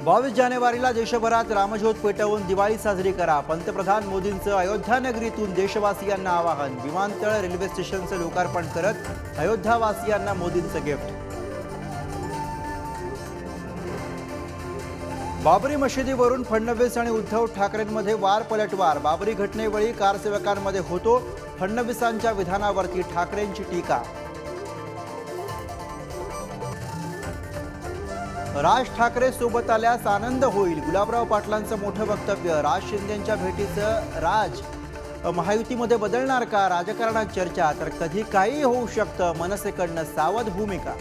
22 जानेवारीला देशभरात रामज्योत पेटवून दिवाळी साजरी करा। पंतप्रधान मोदींचं अयोध्या नगरीतून देशवासियांना आवाहन। विमानतळ रेल्वे स्टेशनचं लोकार्पण करत अयोध्यावासियांना मोदींचं गिफ्ट। बाबरी मशिदीवरून फडणवीस आणि उद्धव ठाकरेंमध्ये वार पलटवार। बाबरी घटनेवेळी कारसेवकांमध्ये होतो फडणवीसांच्या विधानावरती ठाकरेंची टीका। राज ठाकरे सोबत आल्यास आनंद होईल, गुलाबराव पाटलांचं मोठं वक्तव्य। राज शिंदेंच्या भेटीचं राज महायुतीमध्ये बदलणार का? राजकारणात चर्चा, तर कधी काही होऊ शकतं, मनसेकडनं सावध भूमिका।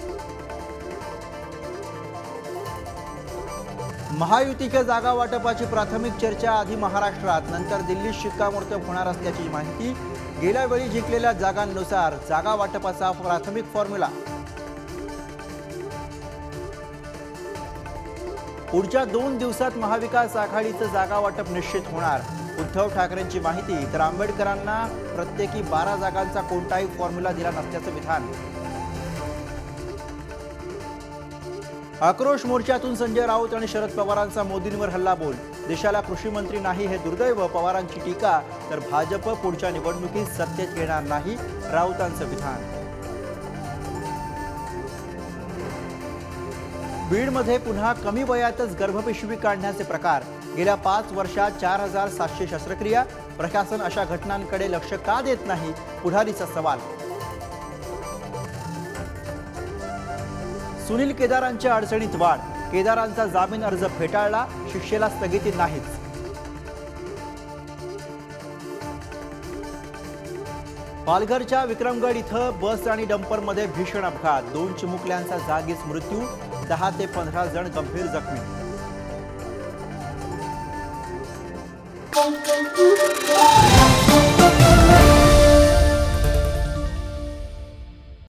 महायुतीच्या जागा वाटपाची प्राथमिक चर्चा आधी महाराष्ट्रात, नंतर दिल्लीत शिक्कामोर्तब होणार असल्याची माहिती। गेल्या वेळी जिंकलेल्या जागांनुसार जागा वाटपाचा प्राथमिक फॉर्म्युला। पुढच्या 2 दिवसात महाविकास आघाडीचं जागा वाटप निश्चित होणार। उद्धव ठाकरेंची माहिती, तर आंबेडकरांना प्रत्येकी 12 जागांचा कोणताही फॉर्म्युला दिला नसल्याचं विधान। आक्रोश मोर्चातून संजय राऊत आणि शरद पवारांचा मोदींवर हल्लाबोल। देशाला कृषी मंत्री नाही हे दुर्दैव, पवारांची टीका। तर भाजप पुढच्या निवडणुकीत सत्तेत येणार नाही, राऊतांचं विधान। बीडमध्ये पुन्हा कमी वयातच गर्भपिशवी काढण्याचे प्रकार। गेल्या 5 वर्षात 4700 शस्त्रक्रिया। प्रशासन अशा घटनांकडे लक्ष का देत नाही, पुढारीचा सवाल। सुनील केदारांच्या अडचणीत वाढ। केदारांचा जामीन अर्ज फेटाळला, शिक्षेला स्थगिती नाहीच। पालघरच्या विक्रमगड इथं बस आणि डंपरमध्ये भीषण अपघात। 2 चिमुकल्यांचा जागीच मृत्यू, 10 ते 15 जण गंभीर जखमी।